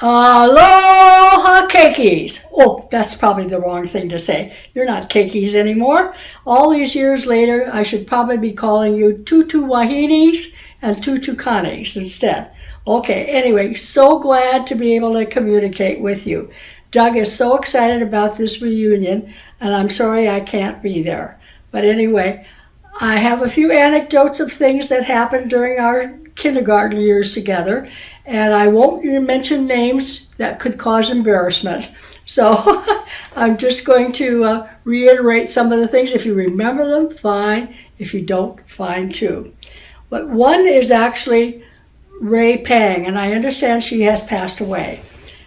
Aloha keikis. Oh, that's probably the wrong thing to say. You're not keikis anymore. All these years later, I should probably be calling you tutu wahinis and tutu kanes instead. Okay, anyway, so glad to be able to communicate with you. Doug is so excited about this reunion, and I'm sorry I can't be there. But anyway, I have a few anecdotes of things that happened during our kindergarten years together, and I won't mention names that could cause embarrassment. So I'm just going to reiterate some of the things. If you remember them, fine. If you don't, fine too. But one is actually Ray Pang, and I understand she has passed away.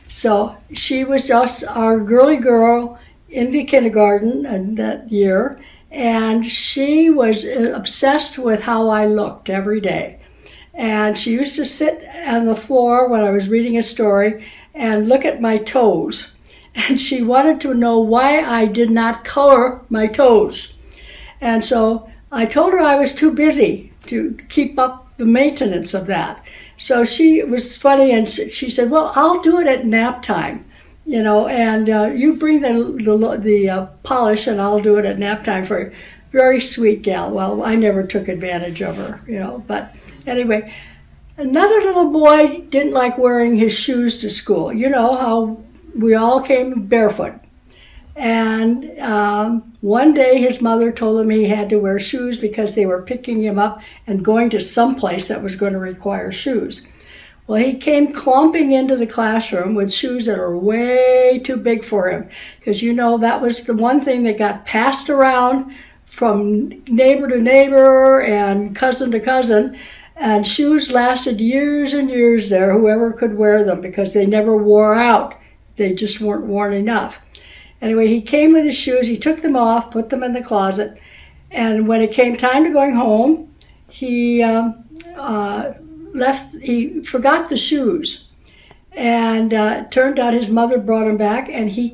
So she was just our girly girl in the kindergarten that year, and she was obsessed with how I looked every day. And she used to sit on the floor when I was reading a story and look at my toes. And she wanted to know why I did not color my toes. And so I told her I was too busy to keep up the maintenance of that. So she was funny, and she said, well, I'll do it at nap time, and you bring the polish and I'll do it at nap time for you. Very sweet gal. Well, I never took advantage of her, but anyway, another little boy didn't like wearing his shoes to school. You know how we all came barefoot. And one day his mother told him he had to wear shoes because they were picking him up and going to some place that was going to require shoes. Well, he came clumping into the classroom with shoes that were way too big for him, because that was the one thing that got passed around from neighbor to neighbor and cousin to cousin, and shoes lasted years and years there, whoever could wear them, because they never wore out. They just weren't worn enough. Anyway, he came with his shoes, he took them off, put them in the closet, and when it came time to going home, he forgot the shoes. And it turned out his mother brought them back, and he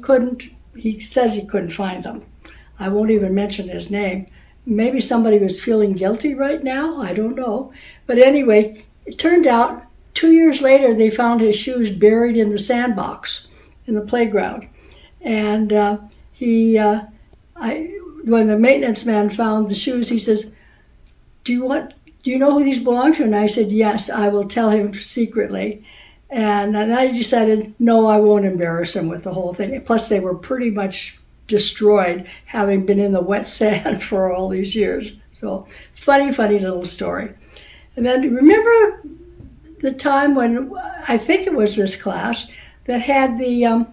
says he couldn't find them. I won't even mention his name. Maybe somebody was feeling guilty right now, I don't know. But anyway, it turned out 2 years later they found his shoes buried in the sandbox in the playground. And when the maintenance man found the shoes, he says, do you know who these belong to? And I said, yes, I will tell him secretly. And then I decided, no, I won't embarrass him with the whole thing. Plus, they were pretty much destroyed, having been in the wet sand for all these years. So, funny little story. And then remember the time when, I think it was this class, that had the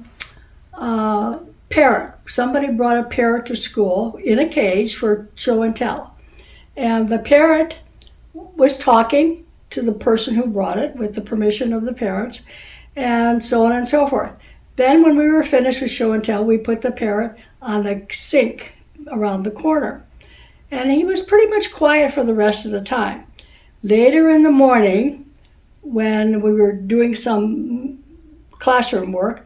parrot. Somebody brought a parrot to school in a cage for show and tell. And the parrot was talking to the person who brought it with the permission of the parents, and so on and so forth. Then when we were finished with show and tell, we put the parrot on the sink around the corner. And he was pretty much quiet for the rest of the time. Later in the morning, when we were doing some classroom work,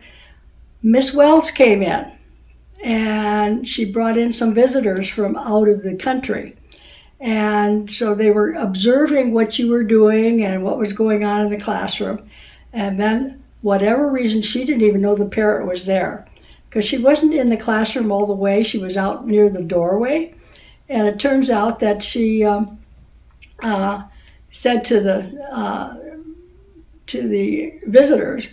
Miss Wells came in, and she brought in some visitors from out of the country. And so they were observing what you were doing and what was going on in the classroom. And then, whatever reason, she didn't even know the parrot was there, because she wasn't in the classroom all the way. She was out near the doorway. And it turns out that she said to the visitors,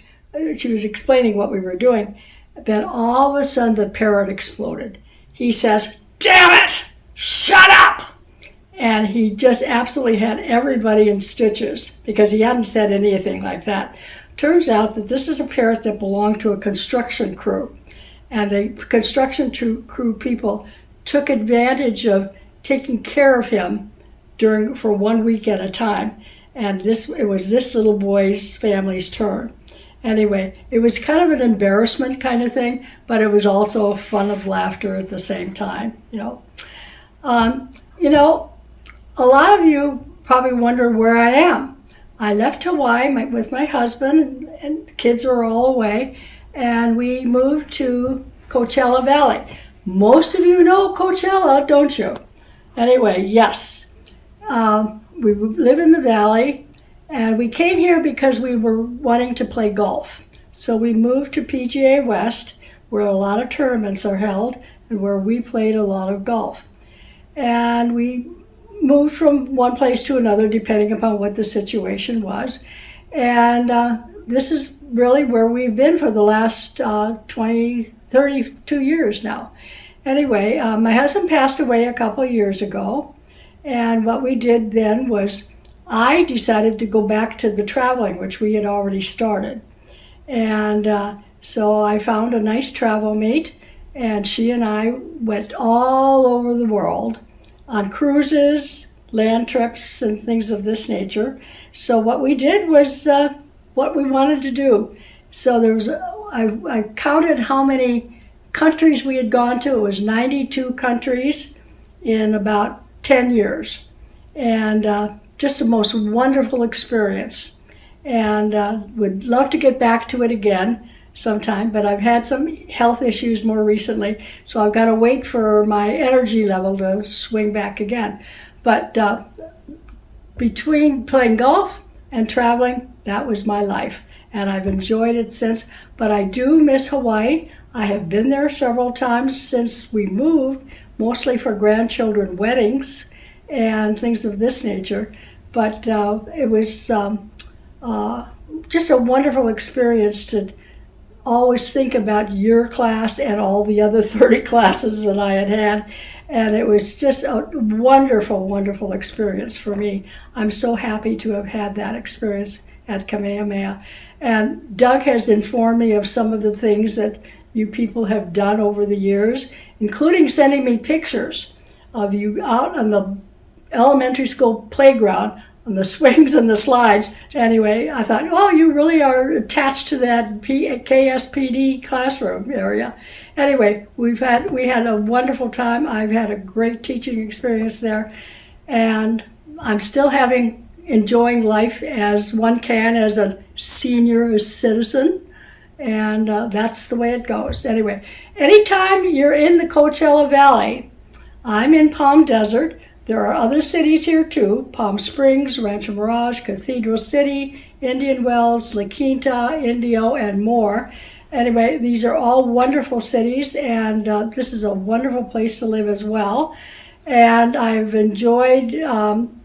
she was explaining what we were doing, then all of a sudden the parrot exploded. He says, "Damn it! Shut up!" And he just absolutely had everybody in stitches, because he hadn't said anything like that. Turns out that this is a parrot that belonged to a construction crew. And the construction crew people took advantage of taking care of him for 1 week at a time. And it was this little boy's family's turn. Anyway, it was kind of an embarrassment kind of thing, but it was also a fun of laughter at the same time, A lot of you probably wonder where I am. I left Hawaii with my husband, and the kids were all away, and we moved to Coachella Valley. Most of you know Coachella, don't you? Anyway, yes. We live in the valley, and we came here because we were wanting to play golf. So we moved to PGA West, where a lot of tournaments are held and where we played a lot of golf. And we moved from one place to another depending upon what the situation was. And this is really where we've been for the last 32 years now. Anyway, my husband passed away a couple of years ago. And what we did then was I decided to go back to the traveling, which we had already started. And so I found a nice travel mate, and she and I went all over the world on cruises, land trips, and things of this nature. So what we did was what we wanted to do. So there was, I counted how many countries we had gone to. It was 92 countries in about 10 years. And just the most wonderful experience. And would love to get back to it again sometime, but I've had some health issues more recently, so I've got to wait for my energy level to swing back again. But between playing golf and traveling, that was my life, and I've enjoyed it since. But I do miss Hawaii. I have been there several times since we moved, mostly for grandchildren weddings and things of this nature. But it was just a wonderful experience to always think about your class and all the other 30 classes that I had had. And it was just a wonderful, wonderful experience for me. I'm so happy to have had that experience at Kamehameha. And Doug has informed me of some of the things that you people have done over the years, including sending me pictures of you out on the elementary school playground on the swings and the slides. Anyway, I thought, oh, you really are attached to that KSPD classroom area. Anyway, we had a wonderful time. I've had a great teaching experience there, and I'm still enjoying life as one can as a senior citizen, and that's the way it goes. Anyway, anytime you're in the Coachella Valley, I'm in Palm Desert. There are other cities here too: Palm Springs, Rancho Mirage, Cathedral City, Indian Wells, La Quinta, Indio, and more. Anyway, these are all wonderful cities, and this is a wonderful place to live as well. And I've enjoyed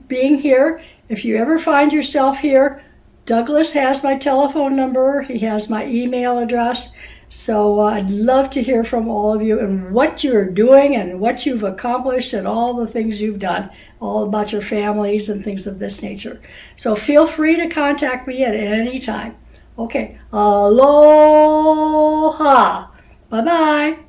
being here. If you ever find yourself here, Douglas has my telephone number. He has my email address. So I'd love to hear from all of you and what you're doing and what you've accomplished and all the things you've done, all about your families and things of this nature. So feel free to contact me at any time. Okay, aloha. Bye-bye.